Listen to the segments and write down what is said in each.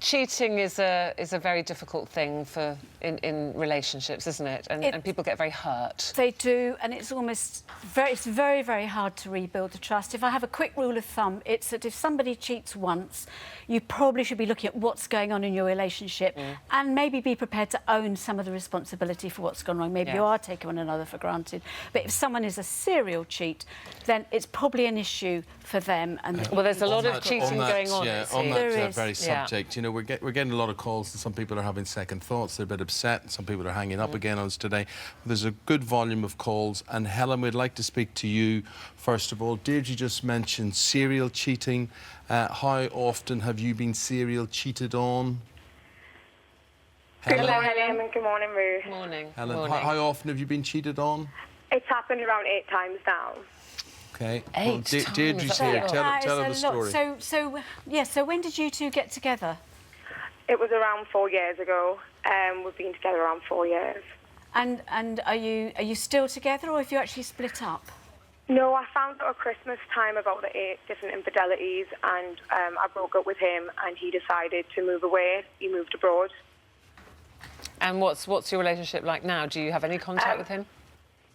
Cheating is a very difficult thing for in relationships, isn't it? And people get very hurt. They do, and it's very, very hard to rebuild the trust. If I have a quick rule of thumb, it's that if somebody cheats once, you probably should be looking at what's going on in your relationship and maybe be prepared to own some of the responsibility for what's gone wrong. Maybe you are taking one another for granted. But if someone is a serial cheat, then it's probably an issue for them. And well, there's a lot of cheating going on. Yeah, on that very subject, you know, we're getting a lot of calls, and some people are having second thoughts. They're a bit upset. Some people are hanging up again on us today. There's a good volume of calls, and Helen, we'd like to speak to you first of all. Deidre just mentioned serial cheating. How often have you been serial cheated on? Good morning, Helen, and good morning, Ruth. Morning. Helen, Morning. how often have you been cheated on? It's happened around 8 times now. Okay. Well, Deirdre's here. Tell her the story. So when did you two get together? It was around 4 years ago. We've been together around 4 years. And are you still together, or have you actually split up? No, I found out at Christmas time about the 8 different infidelities, and I broke up with him, and he decided to move away. He moved abroad. And what's your relationship like now? Do you have any contact with him?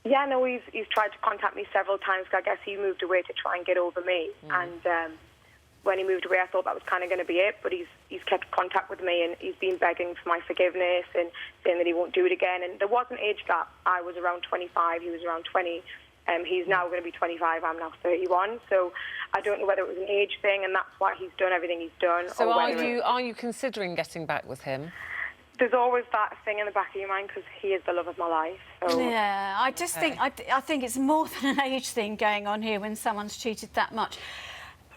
Yeah, no, he's tried to contact me several times. I guess he moved away to try and get over me. And when he moved away, I thought that was kind of going to be it. But he's kept contact with me, and he's been begging for my forgiveness and saying that he won't do it again. And there was an age gap. I was around 25. He was around 20. He's now going to be 25. I'm now 31. So I don't know whether it was an age thing, and that's why he's done everything he's done. So are you considering getting back with him? There's always that thing in the back of your mind, because he is the love of my life. So. Yeah, I just think I think it's more than an age thing going on here when someone's cheated that much.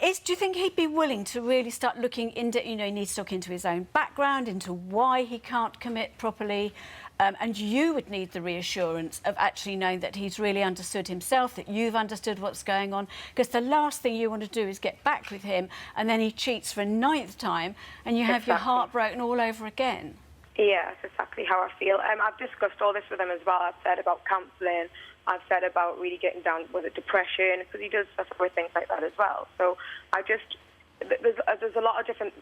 Do you think he'd be willing to really start looking into, you know, he needs to look into his own background, into why he can't commit properly, and you would need the reassurance of actually knowing that he's really understood himself, that you've understood what's going on, because the last thing you want to do is get back with him and then he cheats for a 9th time and you have your heart broken all over again. Yeah, that's exactly how I feel. I've discussed all this with him as well. I've said about counselling. I've said about really getting down with depression, because he does suffer with things like that as well. So there's a lot of different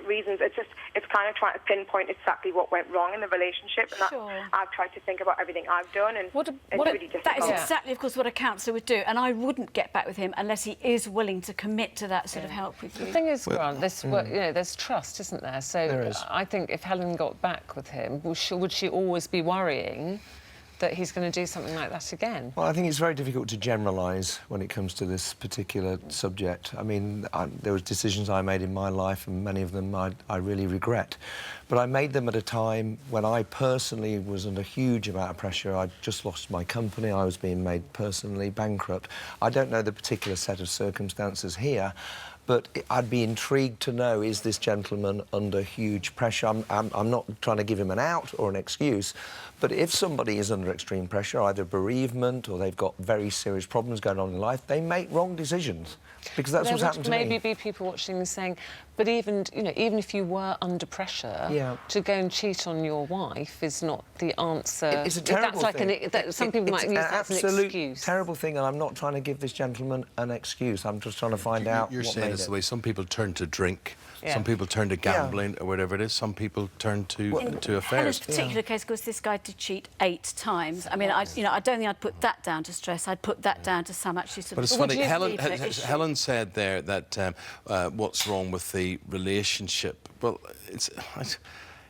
reasons. It's kind of trying to pinpoint exactly what went wrong in the relationship. And I've tried to think about everything I've done, and it's really difficult. That is exactly, of course, what a counsellor would do. And I wouldn't get back with him unless he is willing to commit to that sort of help with you. The thing is, Grant, you know, there's trust, isn't there? So there is. I think if Helen got back with him, would she always be worrying that he's going to do something like that again? Well, I think it's very difficult to generalise when it comes to this particular subject. I mean, there were decisions I made in my life, and many of them I really regret. But I made them at a time when I personally was under a huge amount of pressure. I'd just lost my company. I was being made personally bankrupt. I don't know the particular set of circumstances here, but I'd be intrigued to know, is this gentleman under huge pressure? I'm not trying to give him an out or an excuse, but if somebody is under extreme pressure, either bereavement or they've got very serious problems going on in life, they make wrong decisions, because that's what's happened to me. There would maybe be people watching and saying, but even if you were under pressure, to go and cheat on your wife is not the answer. It's a terrible thing. Some people might use that as an excuse. It's an absolute terrible thing, and I'm not trying to give this gentleman an excuse. I'm just trying to find out You're what saying made it's it. the way some people turn to drink, some people turn to gambling or whatever it is. Some people turn to affairs. Helen's particular case, because this guy did cheat 8 times. I mean, I don't think I'd put that down to stress. I'd put that down to some actually sort But of... it's funny, Helen said there that what's wrong with the relationship? Well,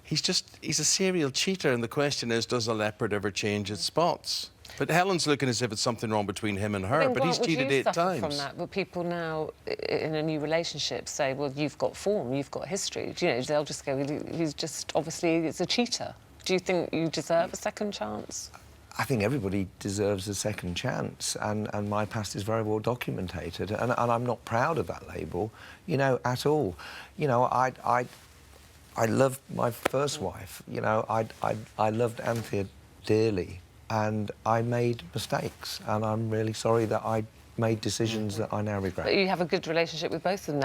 he's a serial cheater, and the question is, does a leopard ever change its spots? But Helen's looking as if it's something wrong between him and her, but he's cheated 8 times. From that, but people now in a new relationship say, well, you've got form, you've got history. You know, they'll just go, he's just obviously a cheater. Do you think you deserve a second chance? I think everybody deserves a second chance, and my past is very well documented, and I'm not proud of that label, you know, at all. You know, I loved my first wife. You know, I loved Anthea dearly, and I made mistakes, and I'm really sorry that I made decisions that I now regret. But you have a good relationship with both of them now.